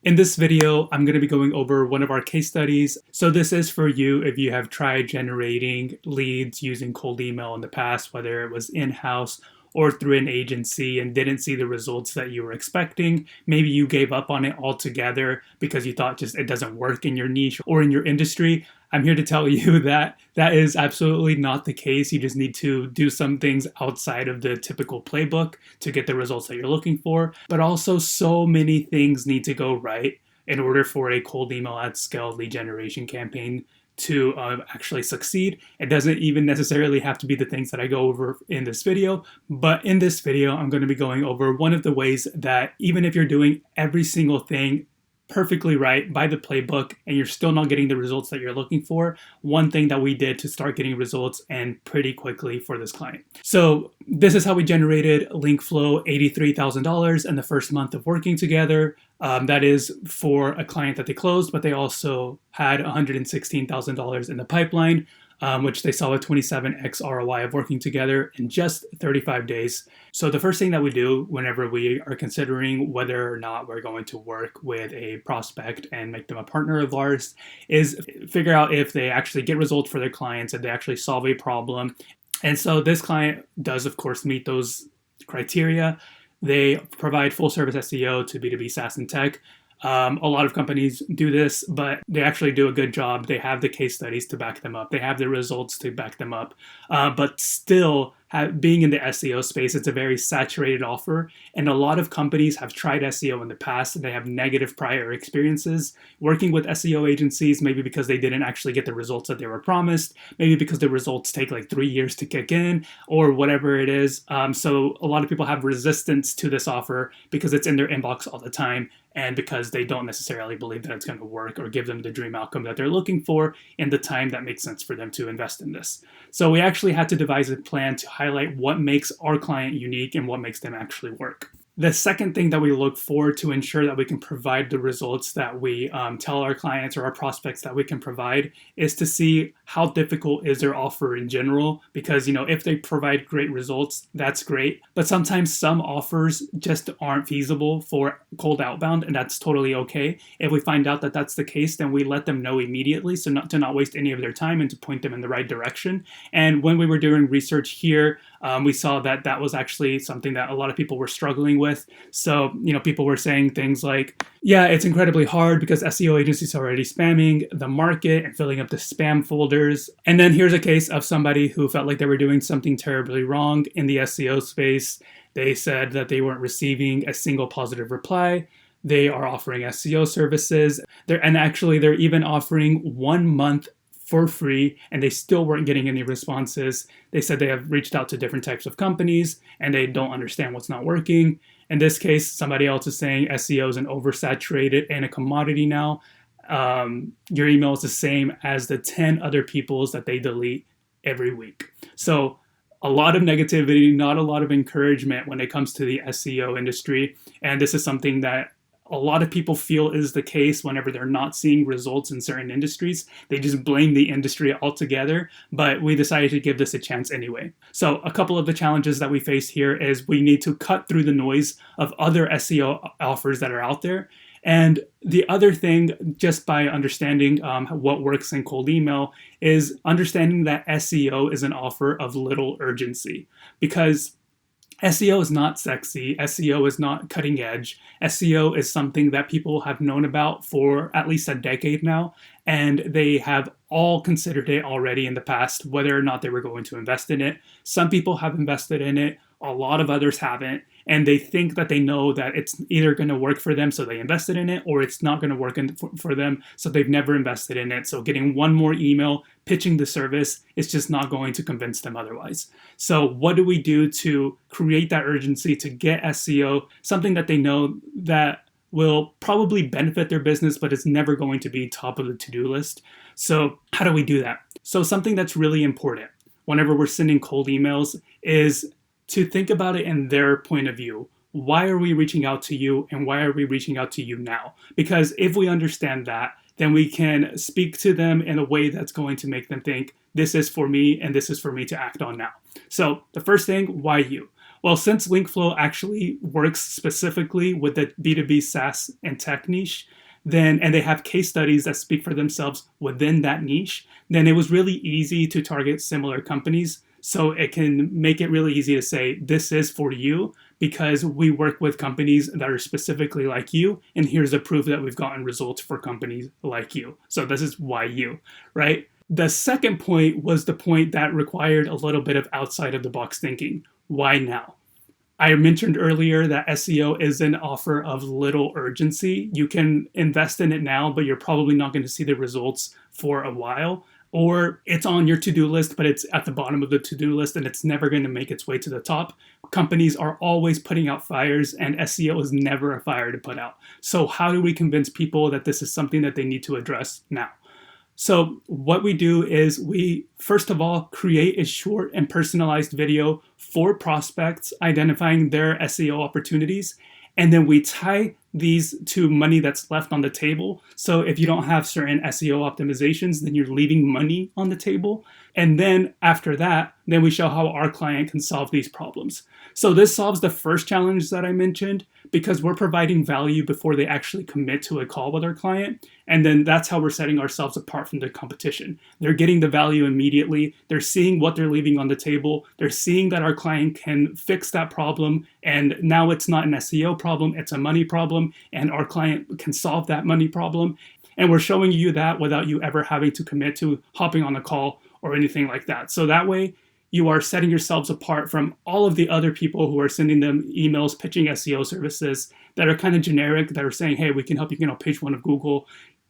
In this video, I'm going to be going over one of our case studies. So this is for you if you have tried generating leads using cold email in the past, whether it was in-house or through an agency and didn't see the results that you were expecting. Maybe you gave up on it altogether because you thought just it doesn't work in your niche or in your industry. I'm here to tell you that that is absolutely not the case. You just need to do some things outside of the typical playbook to get the results that you're looking for. But also, so many things need to go right in order for a cold email at scale lead generation campaign to actually succeed. It doesn't even necessarily have to be the things that I go over in this video, but in this video, I'm going to be going over one of the ways that even if you're doing every single thing perfectly right by the playbook and you're still not getting the results that you're looking for, one thing that we did to start getting results and pretty quickly for this client. So this is how we generated link flow $83,000 in the first month of working together. That is for a client that they closed, but they also had $116,000 in the pipeline, which they saw a 27x ROI of working together in just 35 days. So the first thing that we do whenever we are considering whether or not we're going to work with a prospect and make them a partner of ours is figure out if they actually get results for their clients and they actually solve a problem. And so this client does, of course, meet those criteria. They provide full service SEO to B2B SaaS and tech. A lot of companies do this, but they actually do a good job. They have the case studies to back them up. They have the results to back them up. But still, being in the SEO space, it's a very saturated offer. And a lot of companies have tried SEO in the past and they have negative prior experiences working with SEO agencies, maybe because they didn't actually get the results that they were promised, maybe because the results take like 3 years to kick in or whatever it is. So a lot of people have resistance to this offer because it's in their inbox all the time and because they don't necessarily believe that it's going to work or give them the dream outcome that they're looking for in the time that makes sense for them to invest in this. So we actually had to devise a plan to highlight what makes our client unique and what makes them actually work. The second thing that we look for to ensure that we can provide the results that we tell our clients or our prospects that we can provide is to see how difficult is their offer in general. Because, if they provide great results, that's great. But sometimes some offers just aren't feasible for cold outbound, and that's totally okay. If we find out that that's the case, then we let them know immediately, so not to waste any of their time and to point them in the right direction. And when we were doing research here, we saw that that was actually something that a lot of people were struggling with. So, people were saying things like, yeah, it's incredibly hard because SEO agencies are already spamming the market and filling up the spam folders. And then here's a case of somebody who felt like they were doing something terribly wrong in the SEO space. They said that they weren't receiving a single positive reply. They are offering SEO services. They're even offering 1 month for free, and they still weren't getting any responses. They said they have reached out to different types of companies and they don't understand what's not working. In this case, somebody else is saying SEO is an oversaturated and a commodity now. Your email is the same as the 10 other people's that they delete every week. So a lot of negativity, not a lot of encouragement when it comes to the SEO industry. And this is something that a lot of people feel is the case whenever they're not seeing results in certain industries. They just blame the industry altogether, but we decided to give this a chance anyway. So a couple of the challenges that we face here is we need to cut through the noise of other SEO offers that are out there. And the other thing, just by understanding what works in cold email, is understanding that SEO is an offer of little urgency, because SEO is not sexy. SEO is not cutting edge. SEO is something that people have known about for at least a decade now, and they have all considered it already in the past, whether or not they were going to invest in it. Some people have invested in it. A lot of others haven't, and they think that they know that it's either going to work for them, so they invested in it, or it's not going to work for them, so they've never invested in it. So getting one more email pitching the service is just not going to convince them otherwise. So what do we do to create that urgency to get SEO, something that they know that will probably benefit their business, but it's never going to be top of the to-do list? So how do we do that? So something that's really important whenever we're sending cold emails is to think about it in their point of view. Why are we reaching out to you, and why are we reaching out to you now? Because if we understand that, then we can speak to them in a way that's going to make them think, this is for me and this is for me to act on now. So the first thing, why you? Well, since LinkFlow actually works specifically with the B2B SaaS and tech niche, then and they have case studies that speak for themselves within that niche, then it was really easy to target similar companies. So it can make it really easy to say, this is for you because we work with companies that are specifically like you. And here's the proof that we've gotten results for companies like you. So this is why you, right? The second point was the point that required a little bit of outside of the box thinking. Why now? I mentioned earlier that SEO is an offer of little urgency. You can invest in it now, but you're probably not going to see the results for a while. Or it's on your to-do list, but it's at the bottom of the to-do list and it's never going to make its way to the top. Companies are always putting out fires and SEO is never a fire to put out. So how do we convince people that this is something that they need to address now? So what we do is we, first of all, create a short and personalized video for prospects identifying their SEO opportunities. And then we tie these to money that's left on the table. So if you don't have certain SEO optimizations, then you're leaving money on the table. And then after that, then we show how our client can solve these problems. So this solves the first challenge that I mentioned because we're providing value before they actually commit to a call with our client. And then that's how we're setting ourselves apart from the competition. They're getting the value immediately. They're seeing what they're leaving on the table. They're seeing that our client can fix that problem. And now it's not an SEO problem, it's a money problem. And our client can solve that money problem. And we're showing you that without you ever having to commit to hopping on a call or anything like that. So that way, you are setting yourselves apart from all of the other people who are sending them emails pitching SEO services that are kind of generic, that are saying, hey, we can help you, page one of Google.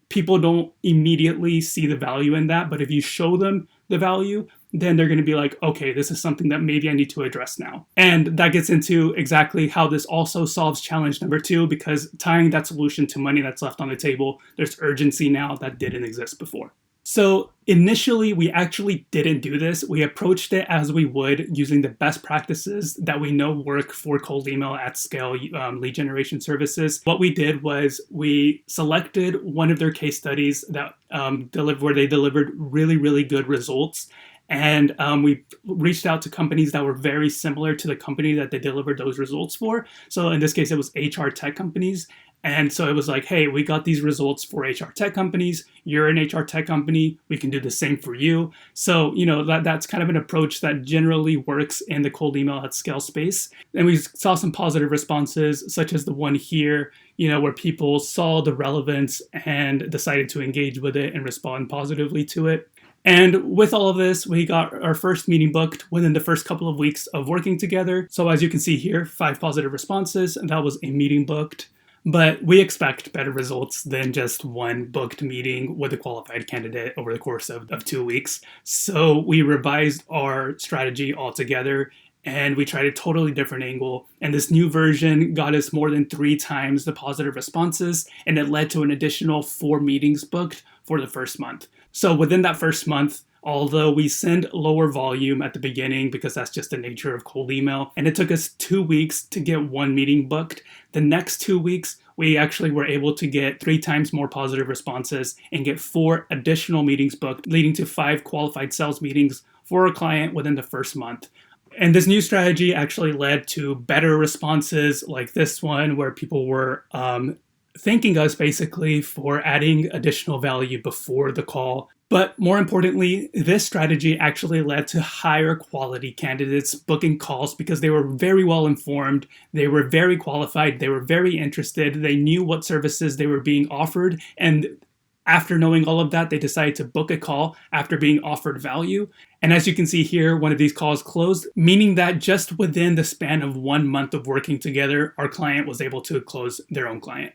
People don't immediately see the value in that, but if you show them the value, then they're going to be like, okay, this is something that maybe I need to address now. And that gets into exactly how this also solves challenge number 2, because tying that solution to money that's left on the table, there's urgency now that didn't exist before. So initially, we actually didn't do this. We approached it as we would using the best practices that we know work for cold email at scale lead generation services. What we did was we selected one of their case studies that where they delivered really, really good results. And we reached out to companies that were very similar to the company that they delivered those results for. So in this case, it was HR tech companies. And so it was like, hey, we got these results for HR tech companies. You're an HR tech company. We can do the same for you. So, that's kind of an approach that generally works in the cold email at scale space. And we saw some positive responses, such as the one here, where people saw the relevance and decided to engage with it and respond positively to it. And with all of this, we got our first meeting booked within the first couple of weeks of working together. So as you can see here, 5 positive responses, and that was a meeting booked. But we expect better results than just one booked meeting with a qualified candidate over the course of 2 weeks. So we revised our strategy altogether and we tried a totally different angle. And this new version got us more than 3 times the positive responses, and it led to an additional 4 meetings booked for the first month. So within that first month, although we send lower volume at the beginning because that's just the nature of cold email, and it took us 2 weeks to get 1 meeting booked, the next 2 weeks, we actually were able to get 3 times more positive responses and get 4 additional meetings booked, leading to 5 qualified sales meetings for a client within the first month. And this new strategy actually led to better responses like this one, where people were thanking us basically for adding additional value before the call. But more importantly, this strategy actually led to higher quality candidates booking calls because they were very well informed, they were very qualified, they were very interested, they knew what services they were being offered, and after knowing all of that, they decided to book a call after being offered value. And as you can see here, one of these calls closed, meaning that just within the span of 1 month of working together, our client was able to close their own client.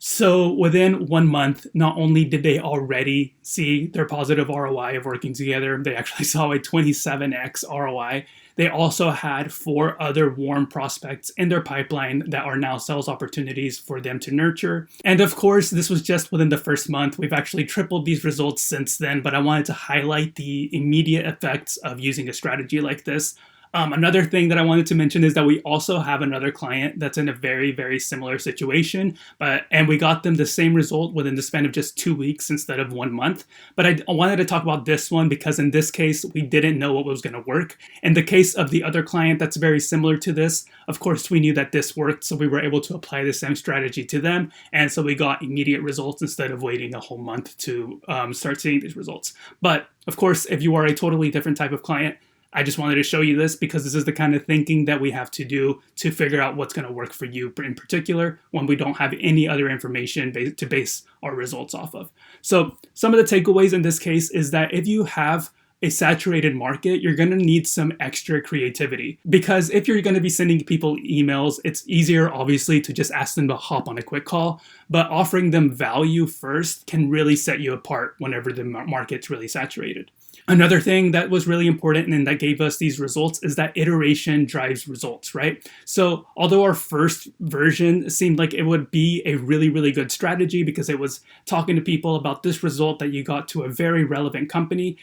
So within 1 month, not only did they already see their positive ROI of working together, they actually saw a 27x ROI. They also had 4 other warm prospects in their pipeline that are now sales opportunities for them to nurture. And of course, this was just within the first month. We've actually tripled these results since then, but I wanted to highlight the immediate effects of using a strategy like this. Another thing that I wanted to mention is that we also have another client that's in a very, very similar situation, and we got them the same result within the span of just 2 weeks instead of 1 month. But I wanted to talk about this one because in this case, we didn't know what was going to work. In the case of the other client that's very similar to this, of course, we knew that this worked, so we were able to apply the same strategy to them. And so we got immediate results instead of waiting a whole month to start seeing these results. But of course, if you are a totally different type of client, I just wanted to show you this because this is the kind of thinking that we have to do to figure out what's going to work for you in particular when we don't have any other information to base our results off of. So some of the takeaways in this case is that if you have a saturated market, you're going to need some extra creativity. Because if you're going to be sending people emails, it's easier, obviously, to just ask them to hop on a quick call. But offering them value first can really set you apart whenever the market's really saturated. Another thing that was really important and that gave us these results is that iteration drives results, right? So although our first version seemed like it would be a really, really good strategy because it was talking to people about this result that you got to a very relevant company,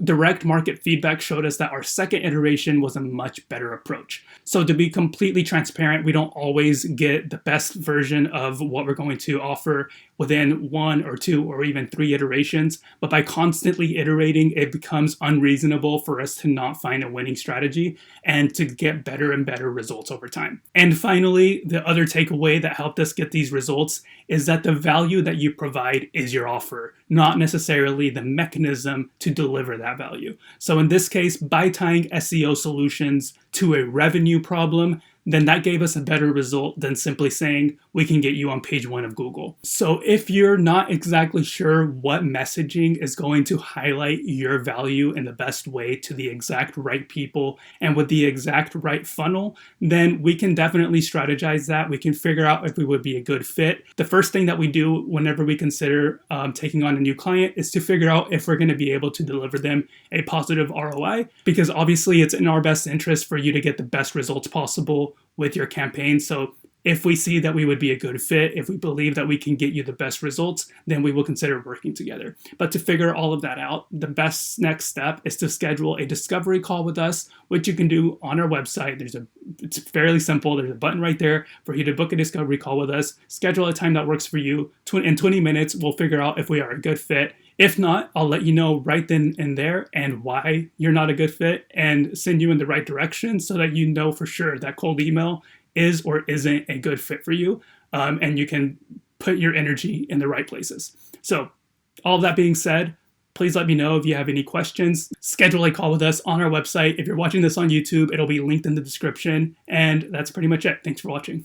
direct market feedback showed us that our second iteration was a much better approach. So to be completely transparent, we don't always get the best version of what we're going to offer within 1 or 2 or even 3 iterations. But by constantly iterating, it becomes unreasonable for us to not find a winning strategy and to get better and better results over time. And finally, the other takeaway that helped us get these results is that the value that you provide is your offer, not necessarily the mechanism to deliver that value. So in this case, by tying SEO solutions to a revenue problem, then that gave us a better result than simply saying we can get you on page 1 of Google. So if you're not exactly sure what messaging is going to highlight your value in the best way to the exact right people and with the exact right funnel, then we can definitely strategize that. We can figure out if we would be a good fit. The first thing that we do whenever we consider taking on a new client is to figure out if we're going to be able to deliver them a positive ROI, because obviously it's in our best interest for you to get the best results possible with your campaign. So if we see that we would be a good fit, if we believe that we can get you the best results, then we will consider working together. But to figure all of that out, the best next step is to schedule a discovery call with us, which you can do on our website. It's fairly simple. There's a button right there for you to book a discovery call with us. Schedule a time that works for you. In 20 minutes, we'll figure out if we are a good fit. If not, I'll let you know right then and there and why you're not a good fit and send you in the right direction so that you know for sure that cold email is or isn't a good fit for you, and you can put your energy in the right places. So all of that being said, please let me know if you have any questions. Schedule a call with us on our website. If you're watching this on YouTube, it'll be linked in the description. And that's pretty much it. Thanks for watching.